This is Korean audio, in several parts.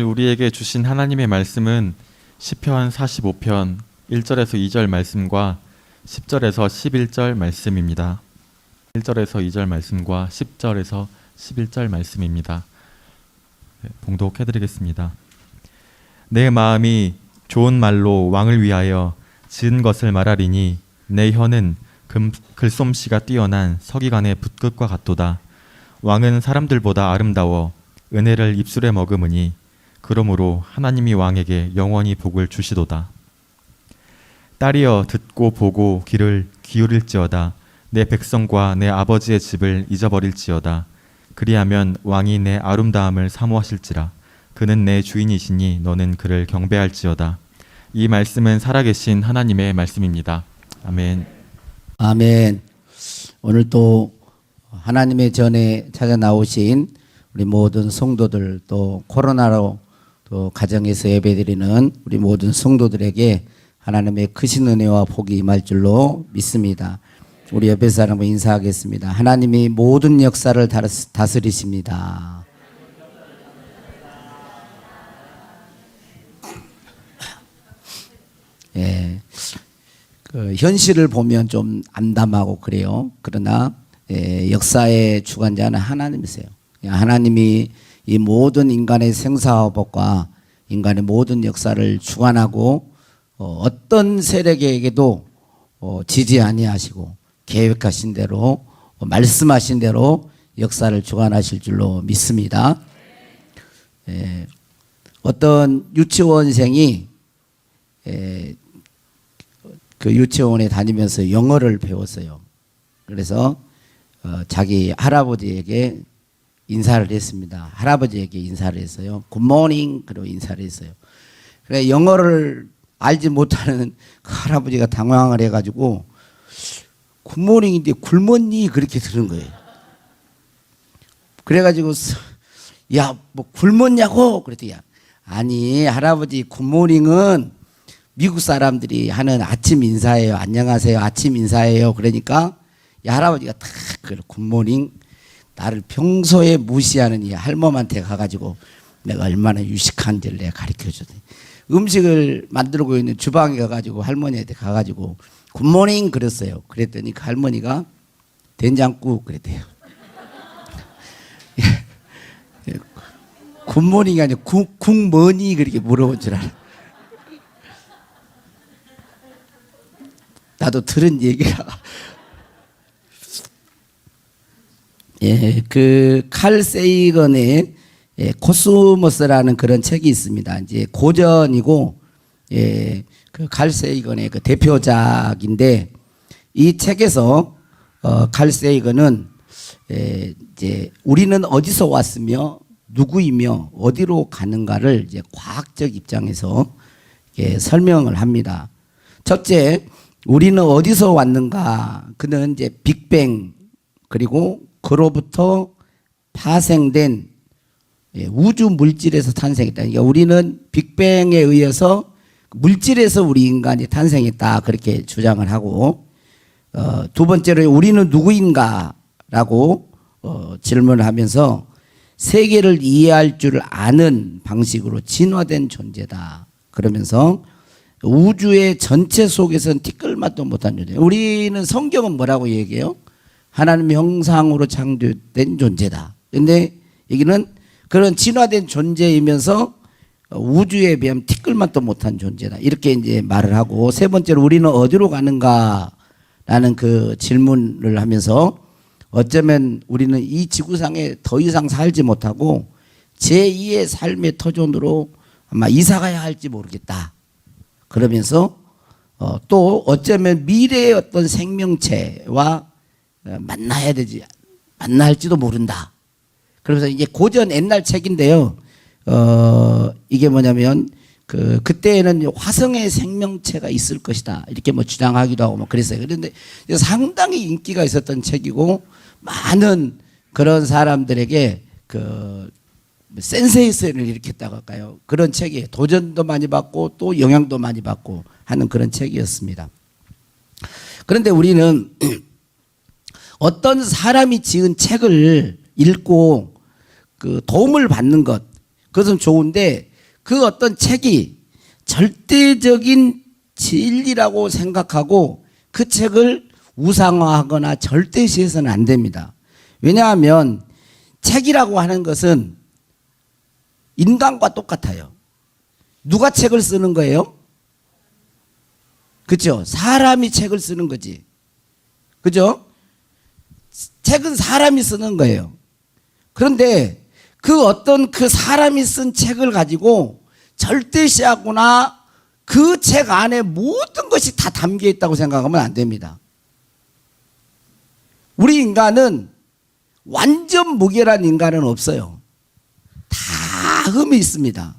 우리에게 주신 하나님의 말씀은 시편 45편 1절에서 2절 말씀과 10절에서 11절 말씀입니다. 1절에서 2절 말씀과 10절에서 11절 말씀입니다. 봉독해드리겠습니다. 내 마음이 좋은 말로 왕을 위하여 지은 것을 말하리니 내 혀는 글솜씨가 뛰어난 서기관의 붓끝과 같도다. 왕은 사람들보다 아름다워 은혜를 입술에 머금으니 그러므로 하나님이 왕에게 영원히 복을 주시도다. 딸이여 듣고 보고 귀를 기울일지어다. 내 백성과 내 아버지의 집을 잊어버릴지어다. 그리하면 왕이 내 아름다움을 사모하실지라. 그는 내 주인이시니 너는 그를 경배할지어다. 이 말씀은 살아계신 하나님의 말씀입니다. 아멘. 아멘. 오늘 또 하나님의 전에 찾아 나오신 우리 모든 성도들, 또 코로나로 또 가정에서 예배드리는 우리 모든 성도들에게 하나님의 크신 은혜와 복이 임할 줄로 믿습니다. 우리 옆에 사람과 인사하겠습니다. 하나님이 모든 역사를 다스리십니다. 예, 현실을 보면 좀 암담하고 그래요. 그러나 역사의 주관자는 하나님이세요. 하나님이 이 모든 인간의 생사화복과 인간의 모든 역사를 주관하고 어떤 세력에게도 지지 아니하시고 계획하신 대로 말씀하신 대로 역사를 주관하실 줄로 믿습니다. 어떤 유치원생이 그 유치원에 다니면서 영어를 배웠어요. 그래서 자기 할아버지에게 인사를 했습니다. 할아버지에게 인사를 했어요. 굿모닝 그리고 인사를 했어요. 그래 영어를 알지 못하는 그 할아버지가 당황을 해가지고 굿모닝인데 굶었니 그렇게 들은 거예요. 그래가지고 야 뭐 굶었냐고 그랬더니 아니 할아버지 굿모닝은 미국 사람들이 하는 아침 인사예요. 안녕하세요 아침 인사예요. 그러니까 이 할아버지가 딱 그 굿모닝 나를 평소에 무시하는 이 할멈한테 가가지고 내가 얼마나 유식한지를 내가 가르쳐주더니 음식을 만들고 있는 주방에 가가지고 할머니한테 가가지고 굿모닝 그랬어요. 그랬더니 그 할머니가 된장국 그랬대요. 굿모닝이 아니라 국 뭐니 그렇게 물어본 줄 알아. 나도 들은 얘기라. 예, 그 칼 세이건의 코스모스라는 그런 책이 있습니다. 이제 고전이고, 예, 그 칼 세이건의 그 대표작인데, 이 책에서 칼 세이건은 이제 우리는 어디서 왔으며 누구이며 어디로 가는가를 이제 과학적 입장에서 설명을 합니다. 첫째, 우리는 어디서 왔는가? 그는 이제 빅뱅 그리고 그로부터 파생된 우주 물질에서 탄생했다. 그러니까 우리는 빅뱅에 의해서 물질에서 우리 인간이 탄생했다. 그렇게 주장을 하고 두 번째로 우리는 누구인가라고 질문을 하면서 세계를 이해할 줄 아는 방식으로 진화된 존재다. 그러면서 우주의 전체 속에서는 티끌맛도 못한 존재. 우리는 성경은 뭐라고 얘기해요? 하나님 형상으로 창조된 존재다. 근데 여기는 그런 진화된 존재이면서 우주에 비하면 티끌맛도 못한 존재다. 이렇게 이제 말을 하고 세 번째로 우리는 어디로 가는가라는 그 질문을 하면서 어쩌면 우리는 이 지구상에 더 이상 살지 못하고 제2의 삶의 터전으로 아마 이사 가야 할지 모르겠다. 그러면서 또 어쩌면 미래의 어떤 생명체와 만나할지도 모른다. 그래서 이게 고전 옛날 책인데요. 이게 뭐냐면 그때는 화성의 생명체가 있을 것이다. 이렇게 뭐 주장하기도 하고 뭐 그랬어요. 그런데 상당히 인기가 있었던 책이고 많은 그런 사람들에게 그 센세이션을 일으켰다고 할까요? 그런 책이에요. 도전도 많이 받고 또 영향도 많이 받고 하는 그런 책이었습니다. 그런데 우리는 어떤 사람이 지은 책을 읽고 그 도움을 받는 것, 그것은 좋은데 그 어떤 책이 절대적인 진리라고 생각하고 그 책을 우상화하거나 절대시해서는 안 됩니다. 왜냐하면 책이라고 하는 것은 인간과 똑같아요. 누가 책을 쓰는 거예요? 그렇죠? 사람이 책을 쓰는 거지. 그죠? 책은 사람이 쓰는 거예요. 그런데 그 어떤 그 사람이 쓴 책을 가지고 절대시하거나 그 책 안에 모든 것이 다 담겨 있다고 생각하면 안 됩니다. 우리 인간은 완전 무결한 인간은 없어요. 다 흠이 있습니다.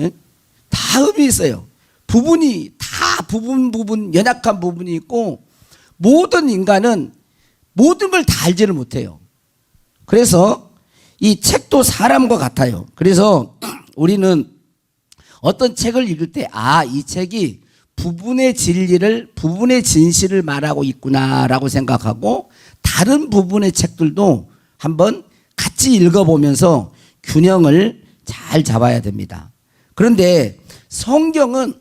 예? 다 흠이 있어요. 부분이 다 부분 연약한 부분이 있고 모든 인간은 모든 걸 다 알지를 못해요. 그래서 이 책도 사람과 같아요. 그래서 우리는 어떤 책을 읽을 때 이 책이 부분의 진리를 부분의 진실을 말하고 있구나라고 생각하고 다른 부분의 책들도 한번 같이 읽어보면서 균형을 잘 잡아야 됩니다. 그런데 성경은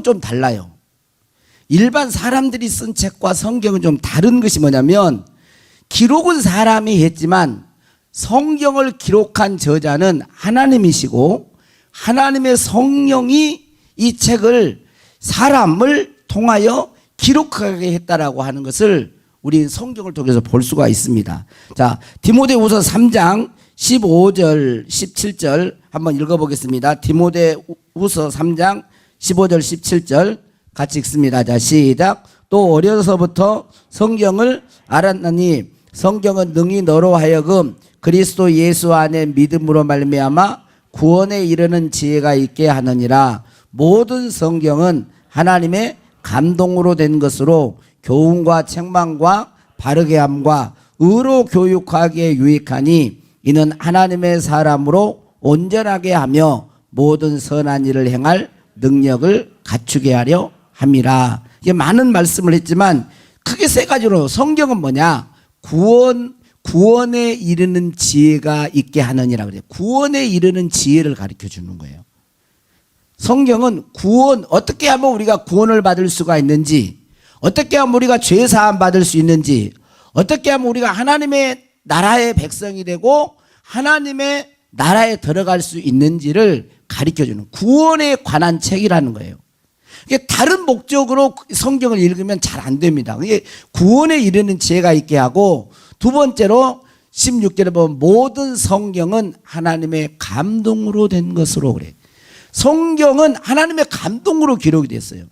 좀 달라요. 일반 사람들이 쓴 책과 성경은 좀 다른 것이 뭐냐면 기록은 사람이 했지만 성경을 기록한 저자는 하나님이시고 하나님의 성령이 이 책을 사람을 통하여 기록하게 했다라고 하는 것을 우리 성경을 통해서 볼 수가 있습니다. 자, 디모데후서 3장 15절 17절 한번 읽어보겠습니다. 디모데후서 3장 15절 17절 같이 읽습니다. 자, 시작. 또 어려서부터 성경을 알았나니 성경은 능히 너로 하여금 그리스도 예수 안에 믿음으로 말미암아 구원에 이르는 지혜가 있게 하느니라. 모든 성경은 하나님의 감동으로 된 것으로 교훈과 책망과 바르게 함과 의로 교육하기에 유익하니 이는 하나님의 사람으로 온전하게 하며 모든 선한 일을 행할 능력을 갖추게 하려 함이라. 이게 많은 말씀을 했지만 크게 세 가지로 성경은 뭐냐? 구원에 이르는 지혜가 있게 하느니라 그래요. 구원에 이르는 지혜를 가르쳐 주는 거예요. 성경은 구원, 어떻게 하면 우리가 구원을 받을 수가 있는지, 어떻게 하면 우리가 죄 사함 받을 수 있는지, 어떻게 하면 우리가 하나님의 나라의 백성이 되고 하나님의 나라에 들어갈 수 있는지를 가르쳐 주는 구원에 관한 책이라는 거예요. 이게 다른 목적으로 성경을 읽으면 잘 안 됩니다. 이게 구원에 이르는 지혜가 있게 하고, 두 번째로 16절에 보면 모든 성경은 하나님의 감동으로 된 것으로 그래. 성경은 하나님의 감동으로 기록이 됐어요.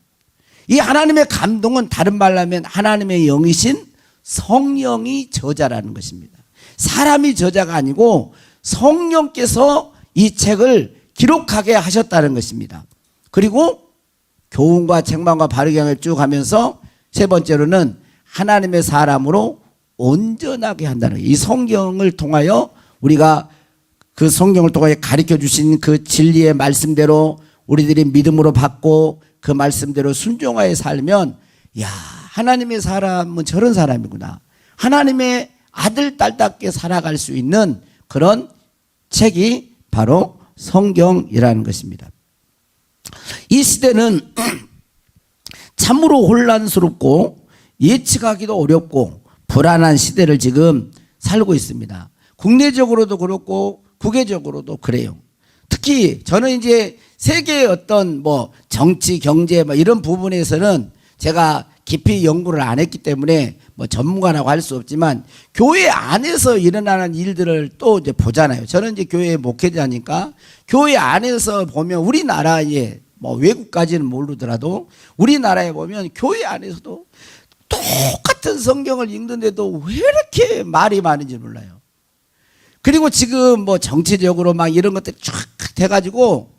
이 하나님의 감동은 다른 말로 하면 하나님의 영이신 성령이 저자라는 것입니다. 사람이 저자가 아니고 성령께서 이 책을 기록하게 하셨다는 것입니다. 그리고 교훈과 책망과 바르게 함을 쭉 하면서 세 번째로는 하나님의 사람으로 온전하게 한다는 거예요. 이 성경을 통하여 우리가 그 성경을 통하여 가르쳐 주신 그 진리의 말씀대로 우리들이 믿음으로 받고 그 말씀대로 순종하여 살면, 야, 하나님의 사람은 저런 사람이구나. 하나님의 아들, 딸답게 살아갈 수 있는 그런 책이 바로 성경이라는 것입니다. 이 시대는 참으로 혼란스럽고 예측하기도 어렵고 불안한 시대를 지금 살고 있습니다. 국내적으로도 그렇고 국외적으로도 그래요. 특히 저는 이제 세계의 어떤 정치, 경제 이런 부분에서는 제가 깊이 연구를 안 했기 때문에 전문가라고 할 수 없지만 교회 안에서 일어나는 일들을 또 이제 보잖아요. 저는 이제 교회 목회자니까 교회 안에서 보면 우리나라에 외국까지는 모르더라도 우리나라에 보면 교회 안에서도 똑같은 성경을 읽는데도 왜 이렇게 말이 많은지 몰라요. 그리고 지금 정치적으로 이런 것들 쫙 돼가지고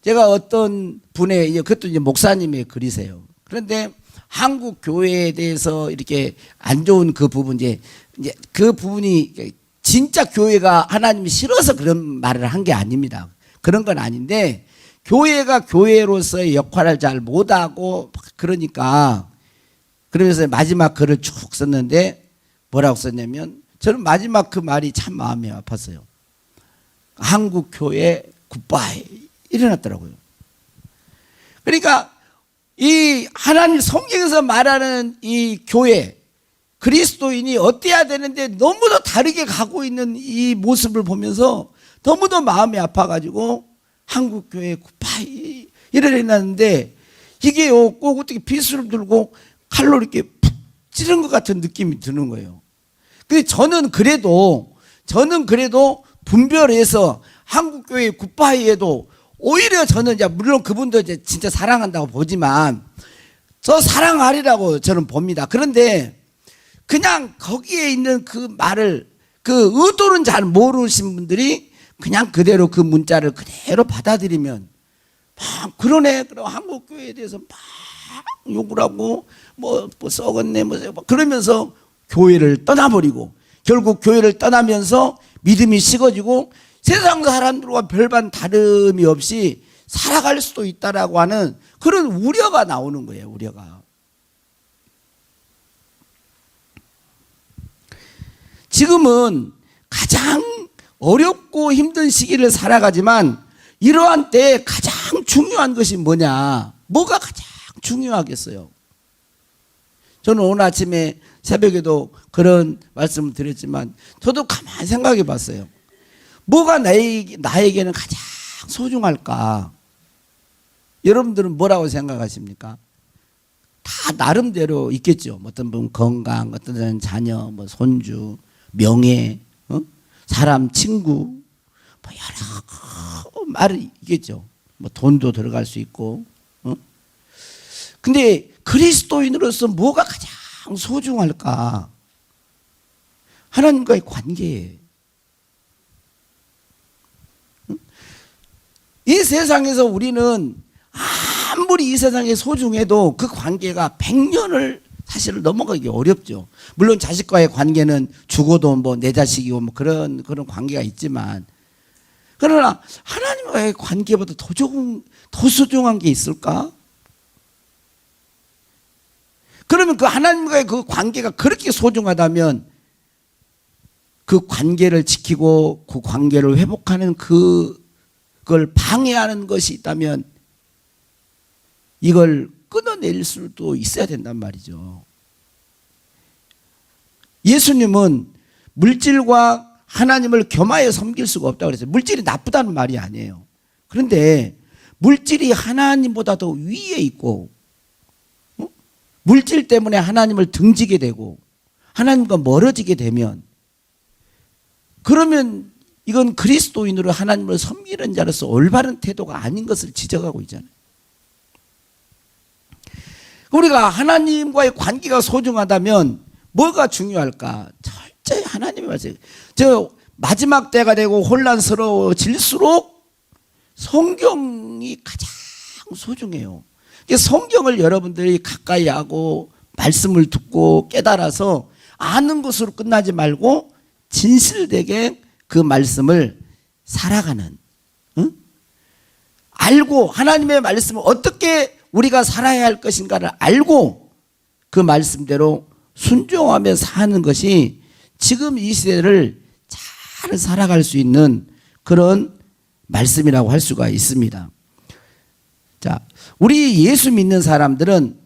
제가 어떤 분의 그것도 이제 목사님의 글이세요. 그런데 한국 교회에 대해서 이렇게 안 좋은 그 부분 이제 그 부분이 진짜 교회가 하나님이 싫어서 그런 말을 한 게 아닙니다. 그런 건 아닌데 교회가 교회로서의 역할을 잘 못하고 그러니까 그러면서 마지막 글을 쭉 썼는데 뭐라고 썼냐면 저는 마지막 그 말이 참 마음이 아팠어요. 한국교회 굿바이 일어났더라고요. 그러니까 이 하나님 성경에서 말하는 이 교회 그리스도인이 어때야 되는데 너무도 다르게 가고 있는 이 모습을 보면서 너무도 마음이 아파가지고 한국교회 굿바이 일어났는데 이게요 꼭 어떻게 빗을 들고 칼로 이렇게 푹 찌른 것 같은 느낌이 드는 거예요. 근데 저는 그래도 분별해서 한국교회 굿바이에도 오히려 저는 이제 물론 그분도 이제 진짜 사랑한다고 보지만 저 사랑하리라고 저는 봅니다. 그런데 그냥 거기에 있는 그 말을 그 의도는 잘 모르신 분들이 그냥 그대로 그 문자를 그대로 받아들이면 막 그러네. 그럼 한국교회에 대해서 막 욕을 하고 뭐 썩었네 뭐 그러면서 교회를 떠나버리고 결국 교회를 떠나면서 믿음이 식어지고 세상 사람들과 별반 다름이 없이 살아갈 수도 있다라고 하는 그런 우려가 나오는 거예요. 우려가. 지금은 가장 어렵고 힘든 시기를 살아가지만 이러한 때에 가장 중요한 것이 뭐냐? 뭐가 가장 중요하겠어요? 저는 오늘 아침에 새벽에도 그런 말씀을 드렸지만 저도 가만히 생각해 봤어요. 뭐가 나에게는 가장 소중할까? 여러분들은 뭐라고 생각하십니까? 다 나름대로 있겠죠. 어떤 분은 건강, 어떤 분은 자녀, 뭐 손주, 명예, 사람, 친구, 뭐 여러 말이 있겠죠. 뭐 돈도 들어갈 수 있고. 근데 그리스도인으로서 뭐가 가장 소중할까? 하나님과의 관계예요. 이 세상에서 우리는 아무리 이 세상에 소중해도 그 관계가 100년을 사실 넘어가기 어렵죠. 물론 자식과의 관계는 죽어도 뭐 내 자식이고 뭐 그런 관계가 있지만 그러나 하나님과의 관계보다 더 소중한 게 있을까? 그러면 그 하나님과의 그 관계가 그렇게 소중하다면 그 관계를 지키고 그 관계를 회복하는 그걸 방해하는 것이 있다면 이걸 끊어낼 수도 있어야 된단 말이죠. 예수님은 물질과 하나님을 겸하여 섬길 수가 없다고 그랬어요. 물질이 나쁘다는 말이 아니에요. 그런데 물질이 하나님보다 더 위에 있고 물질 때문에 하나님을 등지게 되고 하나님과 멀어지게 되면 그러면 이건 그리스도인으로 하나님을 섬기는 자로서 올바른 태도가 아닌 것을 지적하고 있잖아요. 우리가 하나님과의 관계가 소중하다면 뭐가 중요할까? 철저히 하나님의 말씀. 저 마지막 때가 되고 혼란스러워질수록 성경이 가장 소중해요. 성경을 여러분들이 가까이 하고 말씀을 듣고 깨달아서 아는 것으로 끝나지 말고 진실되게 그 말씀을 살아가는, 알고 하나님의 말씀을 어떻게 우리가 살아야 할 것인가를 알고 그 말씀대로 순종하며 사는 것이 지금 이 시대를 잘 살아갈 수 있는 그런 말씀이라고 할 수가 있습니다. 자, 우리 예수 믿는 사람들은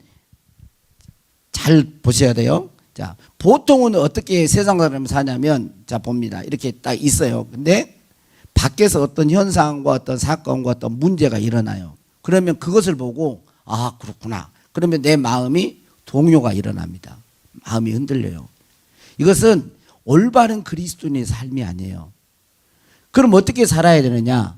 잘 보셔야 돼요. 자, 보통은 어떻게 세상 사람을 사냐면, 자, 봅니다. 이렇게 딱 있어요. 근데 밖에서 어떤 현상과 어떤 사건과 어떤 문제가 일어나요. 그러면 그것을 보고, 아, 그렇구나. 그러면 내 마음이 동요가 일어납니다. 마음이 흔들려요. 이것은 올바른 그리스도인의 삶이 아니에요. 그럼 어떻게 살아야 되느냐?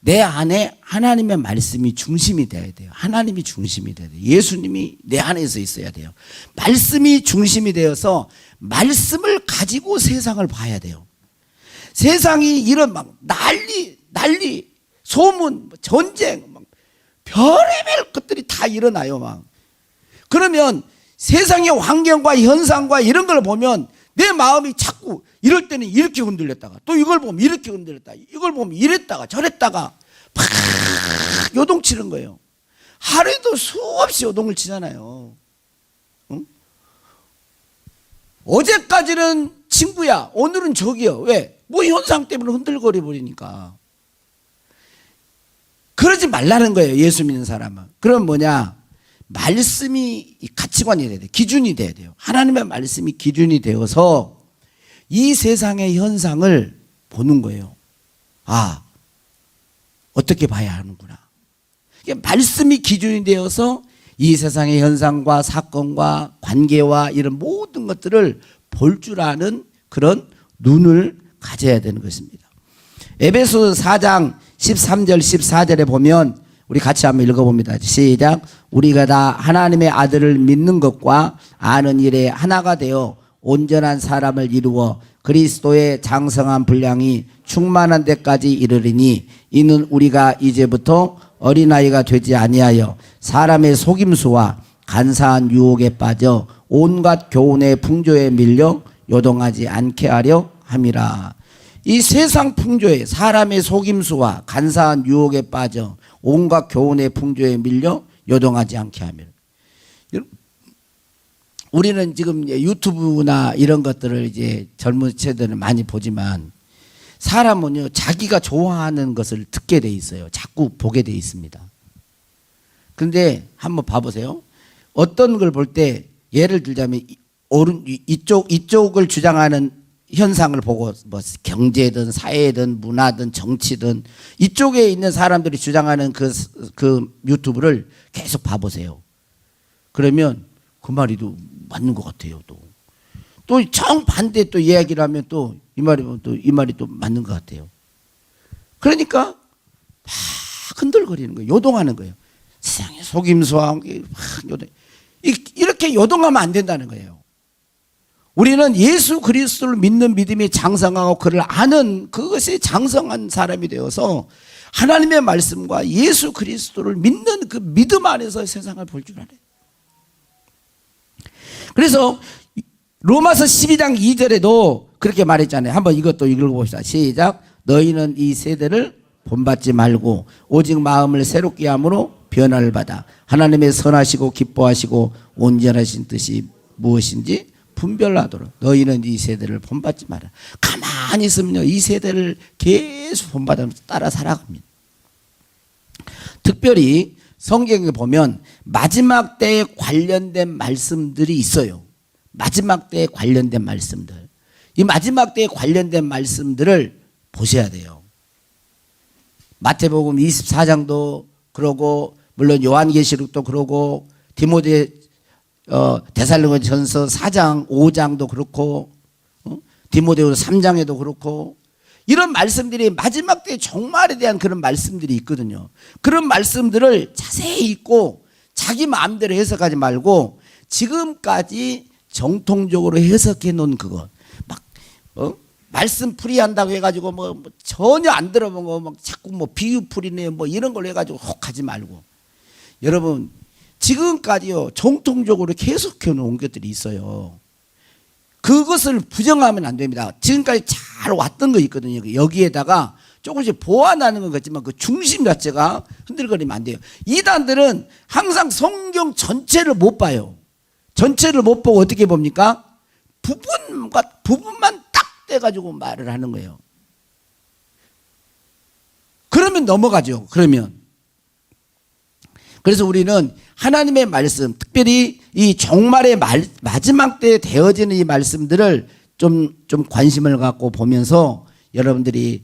내 안에 하나님의 말씀이 중심이 되어야 돼요. 하나님이 중심이 돼야 돼요. 예수님이 내 안에서 있어야 돼요. 말씀이 중심이 되어서 말씀을 가지고 세상을 봐야 돼요. 세상이 이런 막 난리, 소문, 전쟁, 막 별의별 것들이 다 일어나요. 막. 그러면 세상의 환경과 현상과 이런 걸 보면 내 마음이 자꾸 이럴 때는 이렇게 흔들렸다가 또 이걸 보면 이렇게 흔들렸다가 이걸 보면 이랬다가 저랬다가 팍 요동치는 거예요. 하루에도 수없이 요동을 치잖아요. 응? 어제까지는 친구야, 오늘은 적이요. 왜? 뭐 현상 때문에 흔들거려 버리니까. 그러지 말라는 거예요. 예수 믿는 사람은. 그럼 뭐냐? 말씀이 가치관이 돼야 돼요. 기준이 돼야 돼요. 하나님의 말씀이 기준이 되어서 이 세상의 현상을 보는 거예요. 아, 어떻게 봐야 하는구나. 말씀이 기준이 되어서 이 세상의 현상과 사건과 관계와 이런 모든 것들을 볼 줄 아는 그런 눈을 가져야 되는 것입니다. 에베소 4장 13절 14절에 보면 우리 같이 한번 읽어봅니다. 시작. 우리가 다 하나님의 아들을 믿는 것과 아는 일에 하나가 되어 온전한 사람을 이루어 그리스도의 장성한 분량이 충만한 데까지 이르리니 이는 우리가 이제부터 어린아이가 되지 아니하여 사람의 속임수와 간사한 유혹에 빠져 온갖 교훈의 풍조에 밀려 요동하지 않게 하려 함이라. 이 세상 풍조에 사람의 속임수와 간사한 유혹에 빠져 온갖 교훈의 풍조에 밀려 요동하지 않게 하며. 우리는 지금 유튜브나 이런 것들을 이제 젊은 세대는 많이 보지만 사람은요 자기가 좋아하는 것을 듣게 돼 있어요. 자꾸 보게 돼 있습니다. 그런데 한번 봐보세요. 어떤 걸 볼 때 예를 들자면 이쪽을 주장하는 현상을 보고 뭐 경제든 사회든 문화든 정치든 이쪽에 있는 사람들이 주장하는 그 유튜브를 계속 봐보세요. 그러면 그 말이 또 맞는 것 같아요. 또 정반대 또 이야기를 하면 또 이 말이 또 맞는 것 같아요. 그러니까 막 흔들거리는 거예요. 요동하는 거예요. 세상에 속임수와 이렇게 요동하면 안 된다는 거예요. 우리는 예수 그리스도를 믿는 믿음이 장성하고 그를 아는 그것이 장성한 사람이 되어서 하나님의 말씀과 예수 그리스도를 믿는 그 믿음 안에서 세상을 볼 줄 알아요. 그래서 로마서 12장 2절에도 그렇게 말했잖아요. 한번 이것도 읽어봅시다. 시작. 너희는 이 세대를 본받지 말고 오직 마음을 새롭게 함으로 변화를 받아 하나님의 선하시고 기뻐하시고 온전하신 뜻이 무엇인지 분별하도록 너희는 이 세대를 본받지 마라. 가만히 있으면요 이 세대를 계속 본받으면서 따라 살아갑니다. 특별히 성경에 보면 마지막 때에 관련된 말씀들이 있어요. 마지막 때에 관련된 말씀들. 이 마지막 때에 관련된 말씀들을 보셔야 돼요. 마태복음 24장도 그러고 물론 요한계시록도 그러고 데살로니가전서 4장 5장도 그렇고 디모데후서 3장에도 그렇고 이런 말씀들이 마지막 때 종말에 대한 그런 말씀들이 있거든요. 그런 말씀들을 자세히 읽고 자기 마음대로 해석하지 말고 지금까지 정통적으로 해석해 놓은 그것 막 말씀 풀이한다고 해가지고 뭐 전혀 안 들어본 거 막 자꾸 뭐 비유 풀이네 뭐 이런 걸 해가지고 혹하지 말고 여러분 지금까지요 정통적으로 계속해 놓은 것들이 있어요. 그것을 부정하면 안 됩니다. 지금까지 잘 왔던 거 있거든요. 여기에다가 조금씩 보완하는 건 같지만 그 중심 자체가 흔들거리면 안 돼요. 이단들은 항상 성경 전체를 못 봐요. 전체를 못 보고 어떻게 봅니까? 부분만 딱 떼가지고 말을 하는 거예요. 그러면 넘어가죠. 그래서 우리는 하나님의 말씀, 특별히 이 종말의 마지막 때에 되어지는 이 말씀들을 좀 관심을 갖고 보면서 여러분들이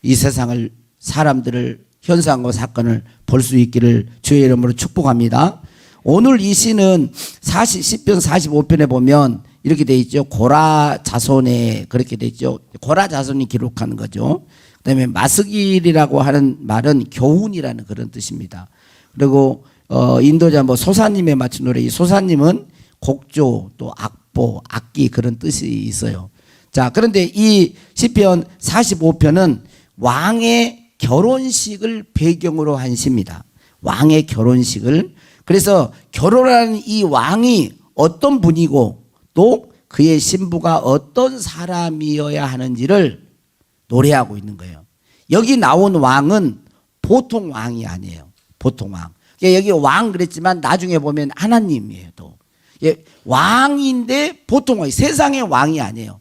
이 세상을 사람들을 현상과 사건을 볼 수 있기를 주의 이름으로 축복합니다. 오늘 이 시는 10편 45편에 보면 이렇게 돼 있죠. 고라 자손에 그렇게 돼 있죠. 고라 자손이 기록하는 거죠. 그다음에 마스길이라고 하는 말은 교훈이라는 그런 뜻입니다. 그리고 인도자 뭐 소사님에 맞춘 노래, 이 소사님은 곡조 또 악보, 악기 그런 뜻이 있어요. 자, 그런데 이 시편 45편은 왕의 결혼식을 배경으로 한 시입니다. 왕의 결혼식을. 그래서 결혼하는 이 왕이 어떤 분이고 또 그의 신부가 어떤 사람이어야 하는지를 노래하고 있는 거예요. 여기 나온 왕은 보통 왕이 아니에요. 보통 왕. 여기 왕 그랬지만 나중에 보면 하나님이에요. 또 왕인데 보통 왕이 세상의 왕이 아니에요.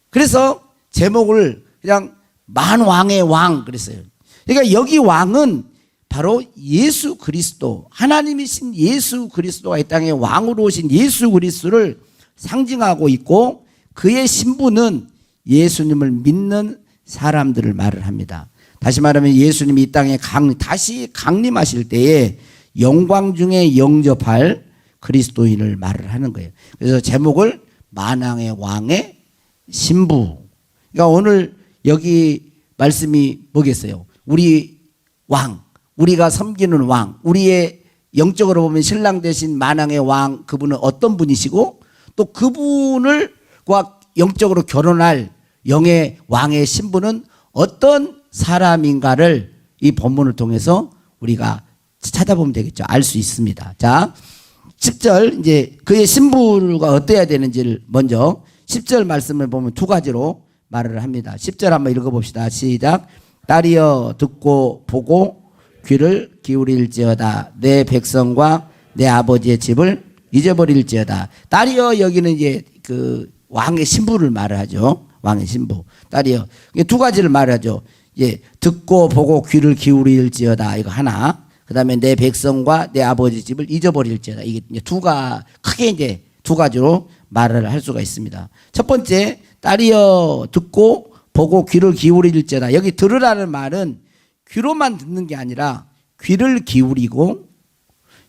그래서 제목을 그냥 만왕의 왕 그랬어요. 그러니까 여기 왕은 바로 예수 그리스도, 하나님이신 예수 그리스도가 이 땅에 왕으로 오신 예수 그리스도를 상징하고 있고, 그의 신부는 예수님을 믿는 사람들을 말을 합니다. 다시 말하면 예수님이 이 땅에 다시 강림하실 때에 영광 중에 영접할 그리스도인을 말을 하는 거예요. 그래서 제목을 만왕의 왕의 신부. 그러니까 오늘 여기 말씀이 뭐겠어요? 우리 왕, 우리가 섬기는 왕, 우리의 영적으로 보면 신랑 되신 만왕의 왕, 그분은 어떤 분이시고, 또 그분을과 영적으로 결혼할 영의 왕의 신부는 어떤 사람인가를 이 본문을 통해서 우리가 찾아보면 되겠죠. 알 수 있습니다. 자, 10절 이제 그의 신부가 어때야 되는지를 먼저 10절 말씀을 보면 두 가지로 말을 합니다. 10절 한번 읽어봅시다. 시작. 딸이여 듣고 보고 귀를 기울일지어다. 내 백성과 내 아버지의 집을 잊어버릴지어다. 딸이여, 여기는 이제 그 왕의 신부를 말을 하죠. 왕의 신부. 딸이여. 두 가지를 말하죠. 예, 듣고 보고 귀를 기울일지어다. 이거 하나. 그 다음에 내 백성과 내 아버지 집을 잊어버릴지어다. 이게 크게 이제 두 가지로 말을 할 수가 있습니다. 첫 번째, 딸이여 듣고 보고 귀를 기울일지어다. 여기 들으라는 말은 귀로만 듣는 게 아니라 귀를 기울이고,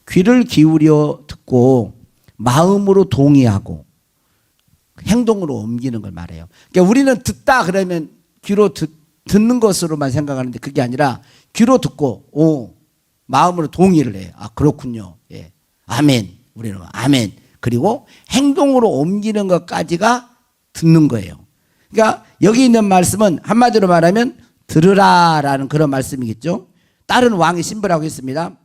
귀를 기울여 듣고 마음으로 동의하고 행동으로 옮기는 걸 말해요. 그러니까 우리는 듣다 그러면 귀로 듣는 것으로만 생각하는데, 그게 아니라 귀로 듣고 마음으로 동의를 해요. 아, 그렇군요. 예. 아멘. 우리는 아멘. 그리고 행동으로 옮기는 것까지가 듣는 거예요. 그러니까 여기 있는 말씀은 한마디로 말하면 들으라라는 그런 말씀이겠죠. 딸은 왕의 신부라고 했습니다.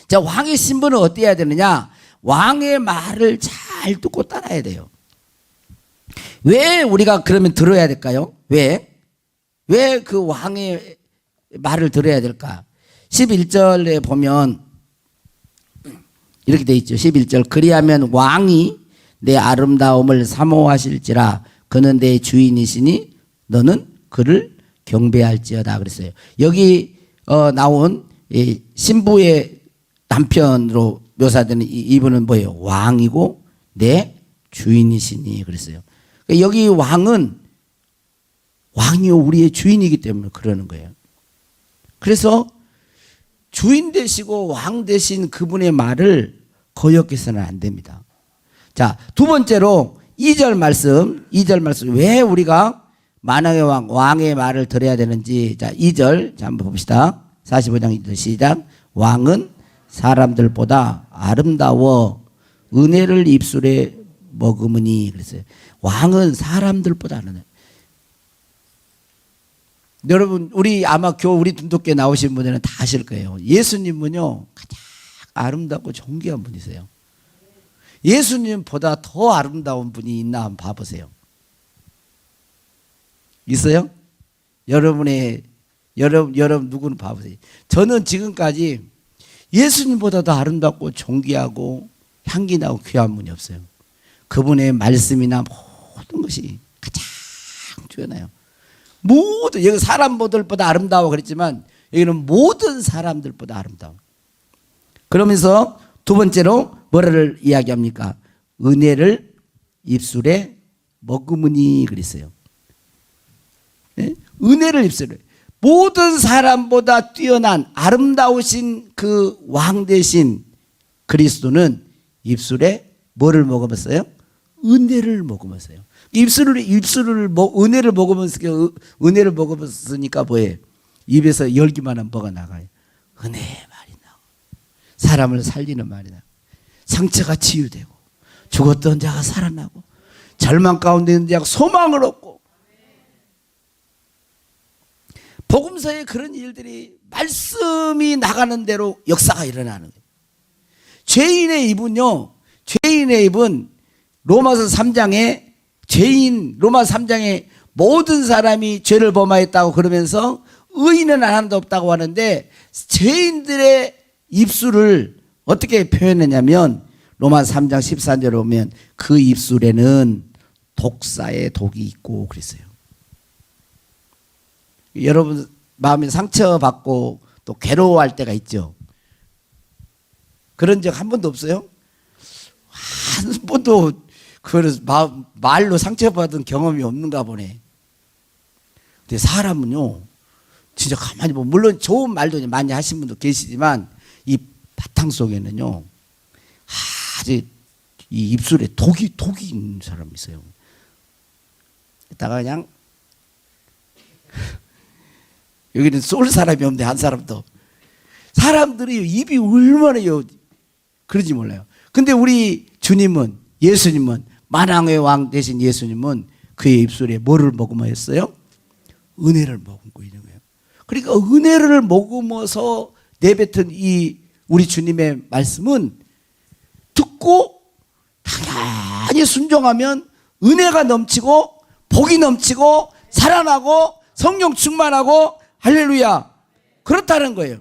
자, 왕의 신부는 어때야 되느냐? 왕의 말을 잘 듣고 따라야 돼요. 왜 우리가 그러면 들어야 될까요? 왜 그 왕의 말을 들어야 될까? 11절에 보면 이렇게 돼 있죠. 11절. 그리하면 왕이 내 아름다움을 사모하실지라 그는 내 주인이시니 너는 그를 경배할지어다 그랬어요. 여기 나온 이 신부의 남편으로 묘사되는 이분은 뭐예요? 왕이고 내 주인이시니 그랬어요. 여기 왕이요 우리의 주인이기 때문에 그러는 거예요. 그래서 주인 되시고 왕 되신 그분의 말을 거역해서는 안 됩니다. 자, 두 번째로 2절 말씀 왜 우리가 만왕의 왕의 말을 들어야 되는지. 자, 2절 자, 한번 봅시다. 45장 2절 시작. 왕은 사람들보다 아름다워 은혜를 입술에 머금으니 그랬어요. 왕은 사람들보다 아름다워. 여러분, 우리 아마 우리 등독교회 나오신 분들은 다 아실 거예요. 예수님은요 가장 아름답고 존귀한 분이세요. 예수님보다 더 아름다운 분이 있나 한번 봐보세요. 있어요? 여러분 누구는 봐보세요. 저는 지금까지 예수님보다 더 아름답고 존귀하고 향기 나고 귀한 분이 없어요. 그분의 말씀이나 모든 것이 가장 뛰어나요. 여기 사람들보다 아름다워 그랬지만 여기는 모든 사람들보다 아름다워. 그러면서 두 번째로 뭐를 이야기합니까? 은혜를 입술에 머금으니 그랬어요. 네? 은혜를 입술에, 모든 사람보다 뛰어난 아름다우신 그 왕 되신 그리스도는 입술에 뭐를 머금었어요? 은혜를 머금었어요. 은혜를 먹으면서 뭐예요? 입에서 열기만 하면 뭐가 나가요? 은혜 말이 나고, 사람을 살리는 말이 나고, 상처가 치유되고, 죽었던 자가 살아나고, 절망 가운데 있는 자가 소망을 얻고, 복음서에 그런 일들이 말씀이 나가는 대로 역사가 일어나는 거예요. 죄인의 입은 로마서 3장에 로마서 3장에 모든 사람이 죄를 범하였다고 그러면서 의인은 하나도 없다고 하는데, 죄인들의 입술을 어떻게 표현했냐면 로마서 3장 14절에 보면 그 입술에는 독사의 독이 있고 그랬어요. 여러분 마음에 상처받고 또 괴로워할 때가 있죠. 그런 적 한 번도 없어요? 한 번도 그래서 말로 상처받은 경험이 없는가 보네. 근데 사람은요, 진짜 가만히 보면 물론 좋은 말도 많이 하신 분도 계시지만 이 바탕 속에는요 아주 이 입술에 독이 있는 사람이 있어요. 이따가 그냥 여기는 쏠 사람이 없는데 한 사람도 사람들이 입이 얼마나요 그러지 몰라요. 근데 우리 주님은 예수님은 만왕의 왕 되신 예수님은 그의 입술에 뭐를 머금었어요? 은혜를 머금고 있는 거예요. 그러니까 은혜를 머금어서 내뱉은 이 우리 주님의 말씀은 듣고 당연히 순종하면 은혜가 넘치고 복이 넘치고 살아나고 성령 충만하고 할렐루야 그렇다는 거예요.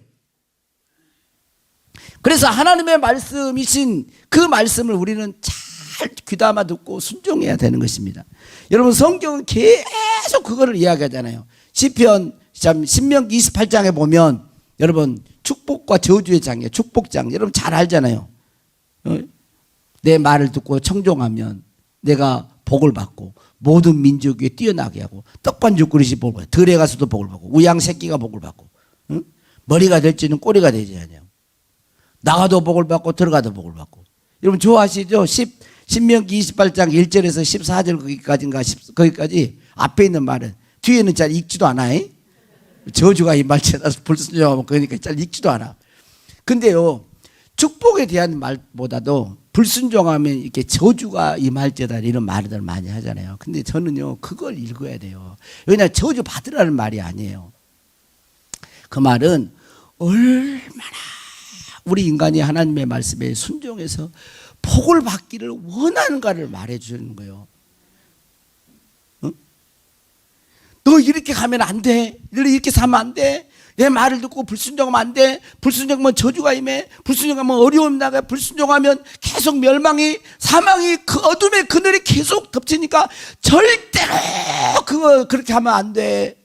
그래서 하나님의 말씀이신 그 말씀을 우리는 잘 귀담아 듣고 순종해야 되는 것입니다. 여러분 성경은 계속 그거를 이야기하잖아요. 시편 신명기 28장에 보면 여러분 축복과 저주의 장이에요. 축복장 여러분 잘 알잖아요. 내 말을 듣고 청종하면 내가 복을 받고 모든 민족 위에 뛰어나게 하고 떡반죽 그릇이 복을 받고 들에 가서도 복을 받고 우양 새끼가 복을 받고 머리가 될지는 꼬리가 되지 않아요. 나가도 복을 받고 들어가도 복을 받고. 여러분 좋아하시죠? 신명기 28장 1절에서 14절 거기까지인가 거기까지 앞에 있는 말은 뒤에는 잘 읽지도 않아. 저주가 임할지라도 불순종하면 그러니까 잘 읽지도 않아. 근데요 축복에 대한 말보다도 불순종하면 이렇게 저주가 임할지다 이런 말들 많이 하잖아요. 근데 저는요 그걸 읽어야 돼요. 왜냐하면 저주 받으라는 말이 아니에요. 그 말은 얼마나 우리 인간이 하나님의 말씀에 순종해서 복을 받기를 원하는가를 말해 주는 거예요. 응? 너 이렇게 가면 안 돼. 너 이렇게 살면 안 돼. 내 말을 듣고 불순종하면 안 돼. 불순종하면 저주가 임해. 불순종하면 어려움이 나가. 불순종하면 계속 멸망이 사망이 그 어둠의 그늘이 계속 덮치니까 절대로 그거 그렇게 하면 안 돼.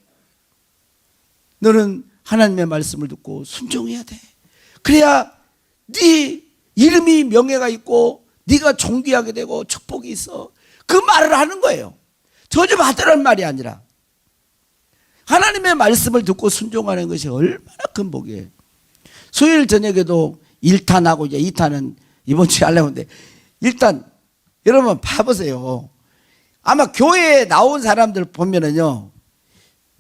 너는 하나님의 말씀을 듣고 순종해야 돼. 그래야 네 이름이 명예가 있고 네가 존귀하게 되고 축복이 있어. 그 말을 하는 거예요. 저주 받으라는 말이 아니라 하나님의 말씀을 듣고 순종하는 것이 얼마나 큰 복이에요. 수요일 저녁에도 1탄하고 이제 2탄은 이번 주에 하려고 하는데 일단 여러분 봐보세요. 아마 교회에 나온 사람들 보면은요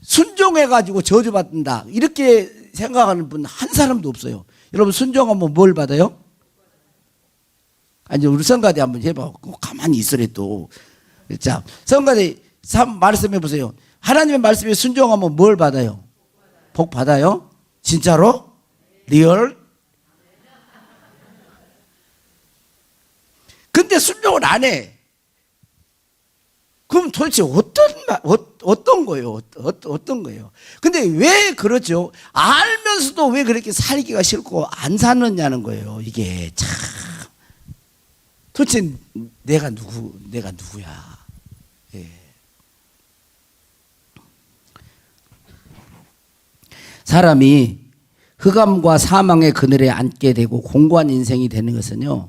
순종해가지고 저주받는다 이렇게 생각하는 분 한 사람도 없어요. 여러분 순종하면 뭘 받아요? 아니 우리 성가대 한번 해봐. 가만히 있으래 또. 자 성가대 말씀해 보세요. 하나님의 말씀에 순종하면 뭘 받아요? 복 받아요? 진짜로? 리얼? 근데 순종을 안 해. 그럼 도대체 어떤 거예요? 어떤 거예요? 근데 왜 그러죠? 알면서도 왜 그렇게 살기가 싫고 안 사느냐는 거예요. 이게 참. 도대체 내가 누구야? 예. 사람이 흑암과 사망의 그늘에 앉게 되고 공고한 인생이 되는 것은요.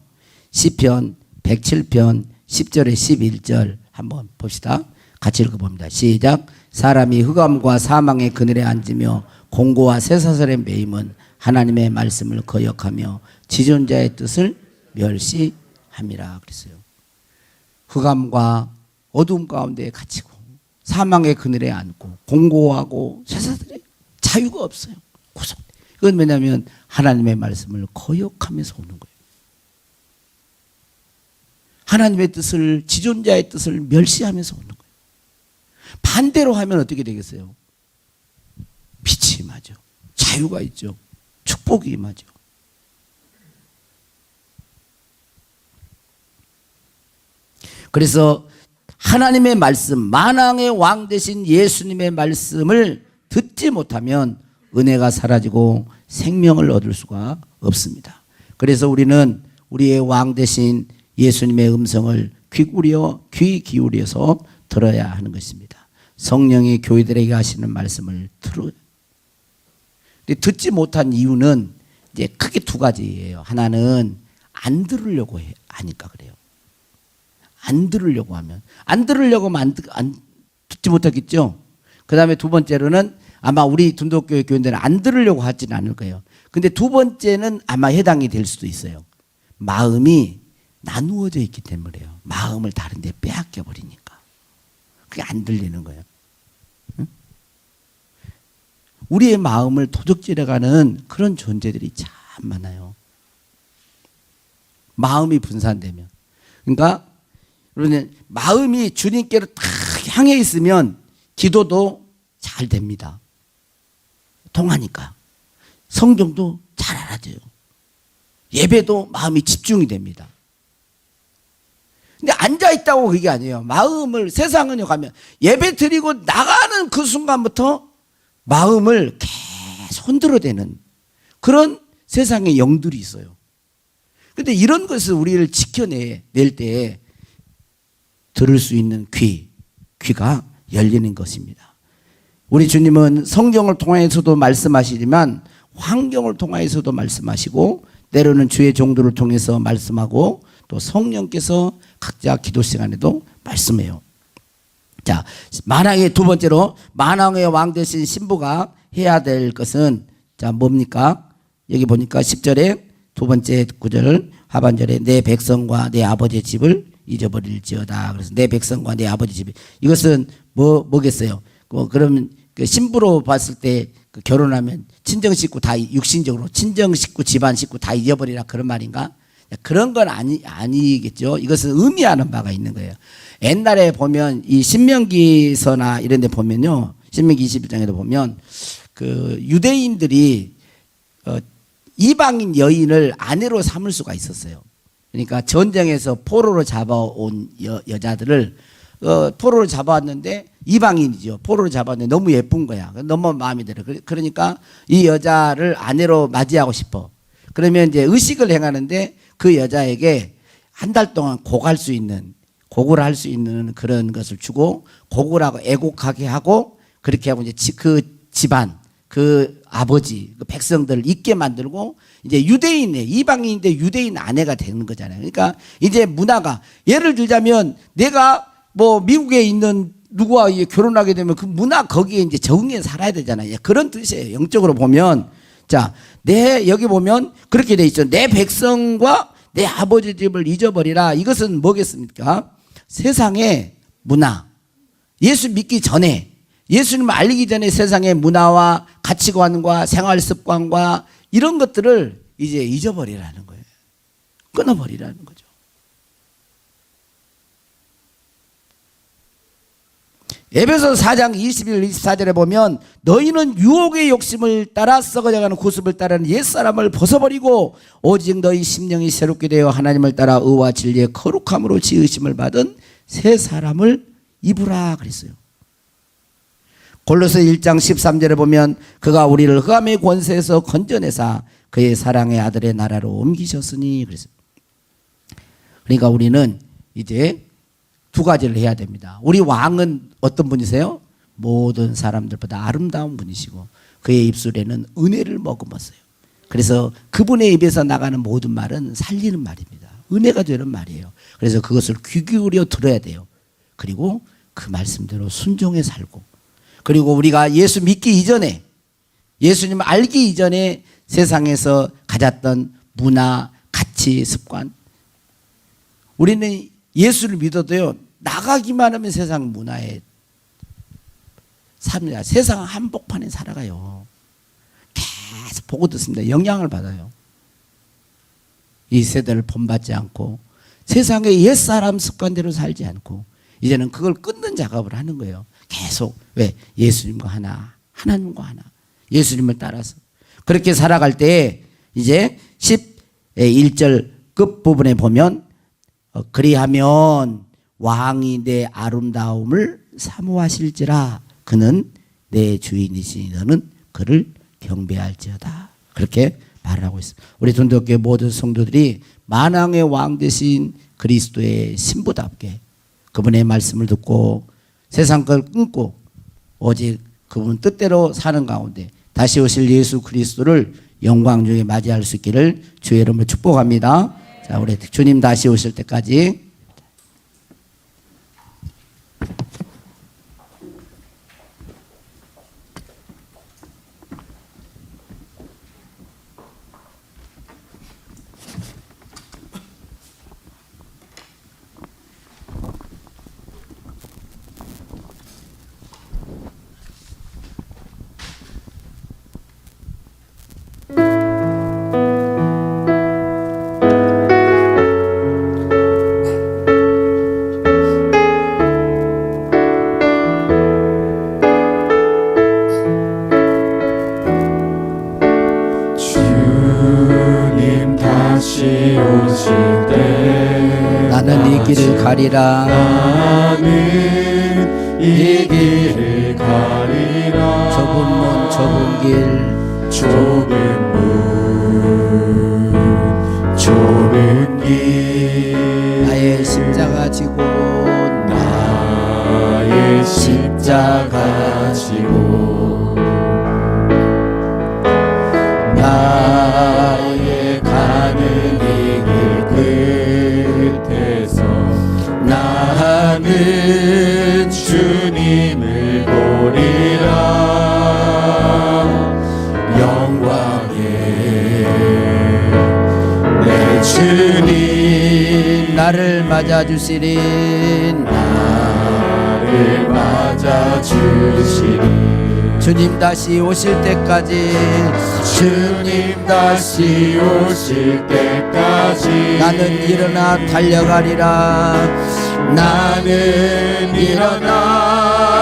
시편 107편 10절에 11절 한번 봅시다. 같이 읽어봅니다. 시작. 사람이 흑암과 사망의 그늘에 앉으며 공고와 쇠사슬에 매임은 하나님의 말씀을 거역하며 지존자의 뜻을 멸시함이라 그랬어요. 흑암과 어두움 가운데 갇히고 사망의 그늘에 앉고 공고하고 쇠사슬에 자유가 없어요. 구속. 이건 왜냐하면 하나님의 말씀을 거역하면서 오는 거예요. 하나님의 뜻을 지존자의 뜻을 멸시하면서 오는 거예요. 반대로 하면 어떻게 되겠어요? 빛이 임하죠. 자유가 있죠. 축복이 임하죠. 그래서 하나님의 말씀, 만왕의 왕 되신 예수님의 말씀을 듣지 못하면 은혜가 사라지고 생명을 얻을 수가 없습니다. 그래서 우리는 우리의 왕 되신 예수님의 음성을 귀 기울여서 들어야 하는 것입니다. 성령이 교회들에게 하시는 말씀을 들어요. 근데 듣지 못한 이유는 이제 크게 두 가지예요. 하나는 안 들으려고 하니까 그래요. 안 들으려고 하면 안 듣지 못하겠죠. 그 다음에 두 번째로는 아마 우리 둔덕교회 교인들은 안 들으려고 하지는 않을 거예요. 근데 두 번째는 아마 해당이 될 수도 있어요. 마음이 나누어져 있기 때문에요. 마음을 다른 데 빼앗겨 버리니까. 그게 안 들리는 거예요. 응? 우리의 마음을 도적질해가는 그런 존재들이 참 많아요. 마음이 분산되면. 그러니까 그러면 마음이 주님께로 딱 향해 있으면 기도도 잘 됩니다. 통하니까. 성경도 잘 알아져요. 예배도 마음이 집중이 됩니다. 근데 앉아있다고 그게 아니에요. 마음을 세상은요 가면 예배 드리고 나가는 그 순간부터 마음을 계속 흔들어대는 그런 세상의 영들이 있어요. 근데 이런 것을 우리를 지켜낼 때 들을 수 있는 귀가 열리는 것입니다. 우리 주님은 성경을 통해서도 말씀하시지만 환경을 통해서도 말씀하시고 때로는 주의 종들을 통해서 말씀하고 또 성령께서 각자 기도 시간에도 말씀해요. 자, 만왕의 두 번째로 만왕의 왕 되신 신부가 해야 될 것은 자 뭡니까? 여기 보니까 10절에 두 번째 구절 하반절에 내 백성과 내 아버지의 집을 잊어버릴지어다. 그래서 내 백성과 내 아버지 집이 이것은 뭐겠어요? 그러면 그 신부로 봤을 때 그 결혼하면 친정 식구 다 육신적으로 친정 식구 집안 식구 다 잊어버리라 그런 말인가? 그런 건 아니겠죠. 이것은 의미하는 바가 있는 거예요. 옛날에 보면 이 신명기서나 이런 데 보면요. 신명기 21장에도 보면 그 유대인들이 이방인 여인을 아내로 삼을 수가 있었어요. 그러니까 전쟁에서 포로로 잡아온 여자들을 포로로 잡아왔는데 이방인이죠. 포로로 잡아왔는데 너무 예쁜 거야. 너무 마음에 들어. 그러니까 이 여자를 아내로 맞이하고 싶어. 그러면 이제 의식을 행하는데 그 여자에게 한 달 동안 고고를 할 수 있는 그런 것을 주고 고고라고 애곡하게 하고 그렇게 하고 이제 그 집안 그 아버지 그 백성들을 있게 만들고 이제 이방인인데 유대인 아내가 되는 거잖아요. 그러니까 이제 문화가 예를 들자면 내가 뭐 미국에 있는 누구와 결혼하게 되면 그 문화 거기에 이제 적응해 살아야 되잖아요. 그런 뜻이에요. 영적으로 보면 자, 여기 보면 그렇게 돼 있죠. 내 백성과 내 아버지 집을 잊어버리라. 이것은 뭐겠습니까? 세상의 문화. 예수 믿기 전에 예수님을 알기 전에 세상의 문화와 가치관과 생활 습관과 이런 것들을 이제 잊어버리라는 거예요. 끊어버리라는 거죠. 에베소 4장 21, 24절에 보면 너희는 유혹의 욕심을 따라 썩어져가는 구습을 따르는 옛사람을 벗어버리고 오직 너희 심령이 새롭게 되어 하나님을 따라 의와 진리의 거룩함으로 지으심을 받은 새 사람을 입으라 그랬어요. 골로새 1장 13절에 보면 그가 우리를 흑암의 권세에서 건져내사 그의 사랑의 아들의 나라로 옮기셨으니 그랬어요. 그러니까 우리는 이제 두 가지를 해야 됩니다. 우리 왕은 어떤 분이세요? 모든 사람들보다 아름다운 분이시고 그의 입술에는 은혜를 머금었어요. 그래서 그분의 입에서 나가는 모든 말은 살리는 말입니다. 은혜가 되는 말이에요. 그래서 그것을 귀 기울여 들어야 돼요. 그리고 그 말씀대로 순종해 살고 그리고 우리가 예수 믿기 이전에 예수님 알기 이전에 세상에서 가졌던 문화, 가치, 습관 우리는 예수를 믿어도요 나가기만 하면 세상 문화에 삽니다. 세상 한복판에 살아가요. 계속 보고 듣습니다. 영향을 받아요. 이 세대를 본받지 않고 세상의 옛사람 습관대로 살지 않고 이제는 그걸 끊는 작업을 하는 거예요. 계속 왜? 예수님과 하나, 하나님과 하나. 예수님을 따라서 그렇게 살아갈 때 이제 11절 끝부분에 보면 그리하면 왕이 내 아름다움을 사모하실지라 그는 내 주인이시니 너는 그를 경배할지어다. 그렇게 말을 하고 있습니다. 우리 둔덕교회 모든 성도들이 만왕의 왕 되신 그리스도의 신부답게 그분의 말씀을 듣고 세상 걸 끊고 오직 그분 뜻대로 사는 가운데 다시 오실 예수 그리스도를 영광 중에 맞이할 수 있기를 주의 이름으로 축복합니다. 자, 우리 주님 다시 오실 때까지 주님 다시 오실 때 나는 이 길을 가리라. 나는 이 길을 가리라. 좁은 문 좁은 길 좁은 문 좁은 길 나의 십자가 지고 나의 십자가 지고 나의 가는 이 길 끝에서 나는 주님을 보리라. 영광의 내 주님 나를 맞아주시리. 나를 맞아주시리. 주님 다시 오실 때까지 주님 다시 오실 때까지 나는 일어나 달려가리라. 나는 일어나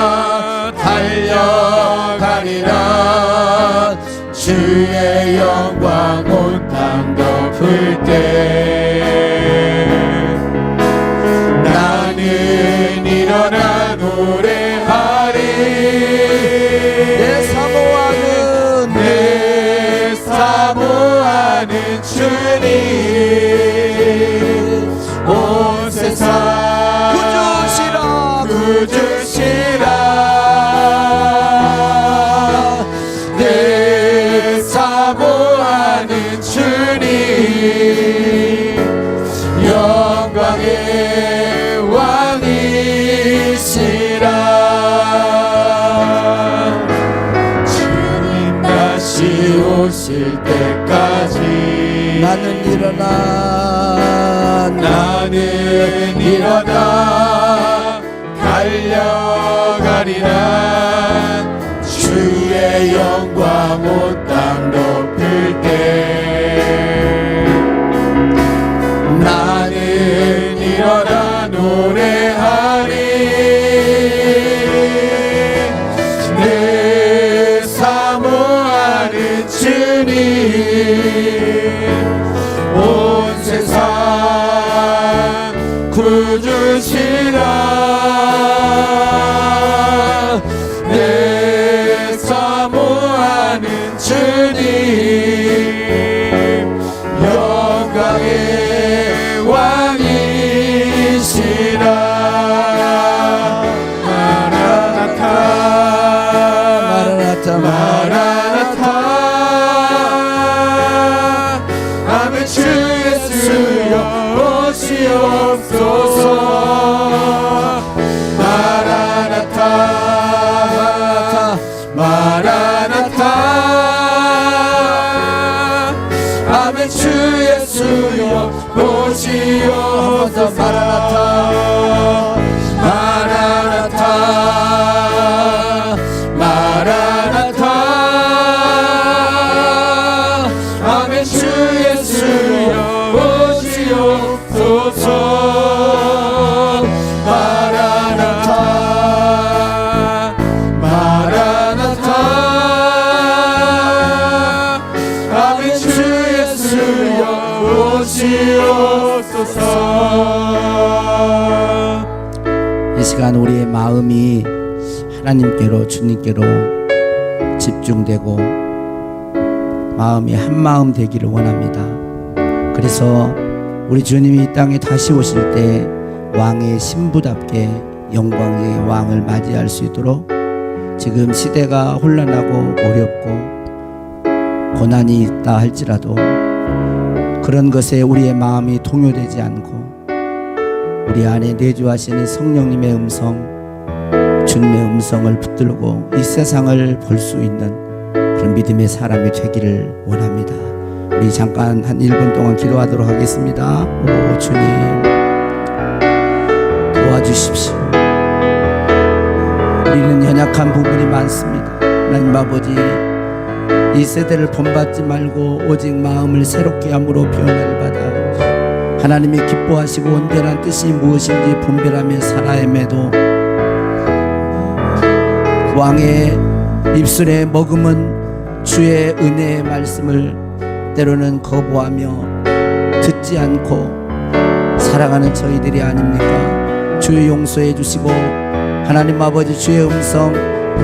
달려가리라. 주의 영광 온 땅 덮을 때 나는 일어나 노래하리. 내 사모하는 내 사모하는 주님 온 세상 구주시라. 내 사모하는 주님 영광의 왕이시라. 주님 다시 오실 때까지 나는 일어나 나는 일어나 달려가리라. 주의 영광 온 땅 덮을 때 나는 일어나 노래하리. 내 사모하는 주님 온 세상 구주시라. 내 사모하는 주님 영광의 왕이시라. 마라나타 마라나타 마라나타. 아멘. 주 예수여 오시옵소서. 마라나타 마라나타. 아멘. 주 예수여 오시옵소서. 마라나타 마라나타 마라나타. 아멘. 주 예수여 오시옵소서. 마라나타 마라나타. 아멘. 주 예수여 오시옵소서. 이 시간 우리의 마음이 하나님께로 주님께로 집중되고 마음이 한 마음 되기를 원합니다. 그래서 우리 주님이 이 땅에 다시 오실 때 왕의 신부답게 영광의 왕을 맞이할 수 있도록 지금 시대가 혼란하고 어렵고 고난이 있다 할지라도 그런 것에 우리의 마음이 동요되지 않고 우리 안에 내주하시는 성령님의 음성, 주님의 음성을 붙들고 이 세상을 볼 수 있는 그런 믿음의 사람이 되기를 원합니다. 우리 잠깐 한 1분 동안 기도하도록 하겠습니다. 오 주님 도와주십시오. 우리는 연약한 부분이 많습니다. 하나님 아버지, 이 세대를 본받지 말고 오직 마음을 새롭게 함으로 변화를 받아 하나님이 기뻐하시고 온전한 뜻이 무엇인지 분별하며 살아야매도 왕의 입술에 머금은 주의 은혜의 말씀을 때로는 거부하며 듣지 않고 살아가는 저희들이 아닙니까? 주 용서해 주시고 하나님 아버지 주의 음성,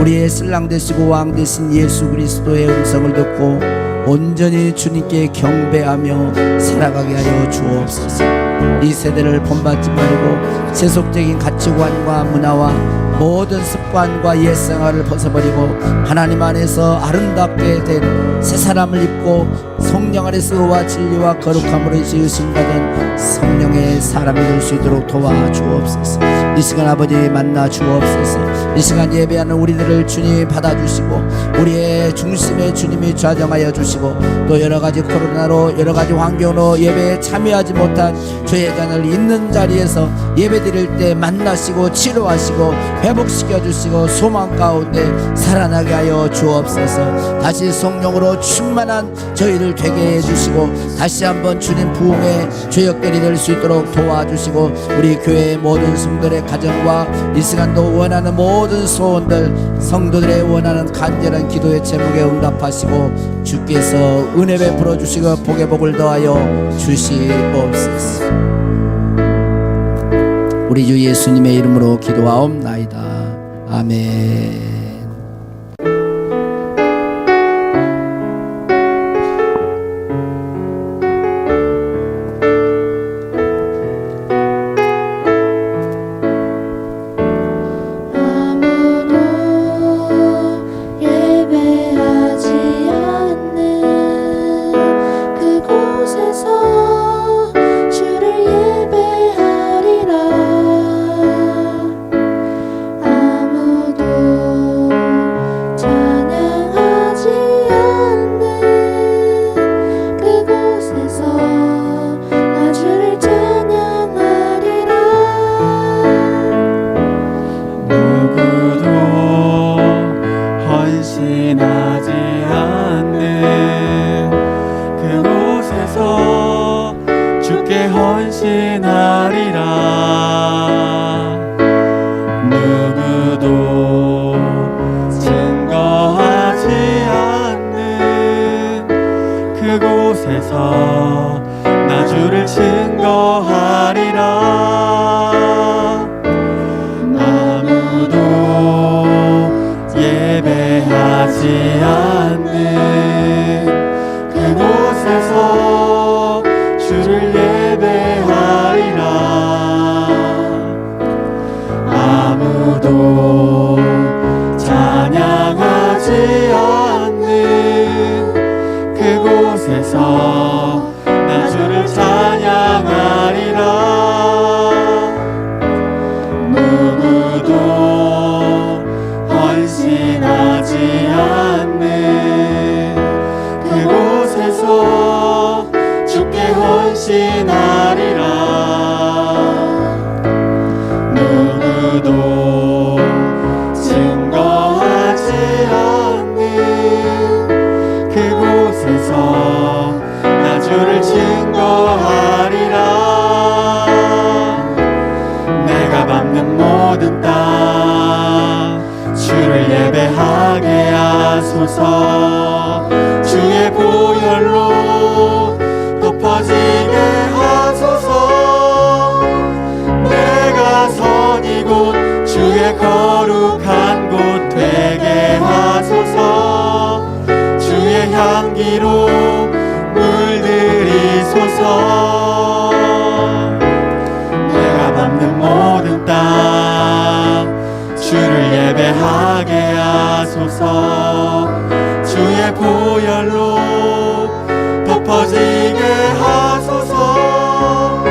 우리의 신랑 되시고 왕 되신 예수 그리스도의 음성을 듣고 온전히 주님께 경배하며 살아가게 하여 주옵소서. 이 세대를 본받지 말고 세속적인 가치관과 문화와 모든 습관과 옛생활을 벗어버리고 하나님 안에서 아름답게 된 새 사람을 입고 성령 안에서 의와 진리와 거룩함으로 지으신 받은 성령의 사람이 될 수 있도록 도와주옵소서. 이 시간 아버지 만나 주옵소서. 이 시간 예배하는 우리들을 주님 받아주시고 우리의 중심에 주님이 좌정하여 주시고 또 여러가지 코로나로 여러가지 환경으로 예배에 참여하지 못한 죄의 잔을 있는 자리에서 예배드릴 때 만나시고 치료하시고 회복시켜 주시고 소망 가운데 살아나게 하여 주옵소서. 다시 성령으로 충만한 저희를 되게 해주시고 다시 한번 주님 부흥의 죄역들이 될 수 있도록 도와주시고 우리 교회의 모든 성도들의 가정과 이 시간도 원하는 모든 소원들 성도들의 원하는 간절한 기도의 제목에 응답하시고 주께서 은혜 베풀어 주시고 복의 복을 더하여 주시옵소서. 우리 주 예수님의 이름으로 기도하옵나이다. 아멘. 누구도 증거하지 않는 그곳에서 나 주를 증거하리라. 아무도 예배하지 않는 그곳에서 주를 예배하리라. 아무도 찬양하지 않는 그곳에서 나 주를 찬양하리라. 누구도 헌신하지 않는 그곳에서 주께 헌신하리라. 누구도 증거하지 않는 그곳에서 나 주를 증거하리라. 내가 밟는 모든 땅 주를 예배하게 하소서. 주의 보혈로 덮어지게 하소서. 내가 선 이곳 주의 거룩한 곳 되게 하소서. 주의 향기로 물들이소서. 내가 밟는 모든 땅 주를 예배하게 하소서. 하소서. 주의 보혈로 덮어지게 하소서.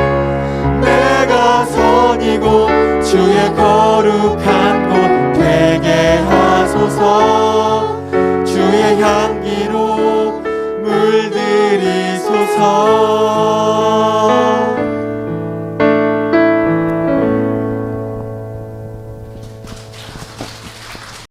내가 선이고 주의 거룩한 곳 되게 하소서. 주의 향기로 물들이소서.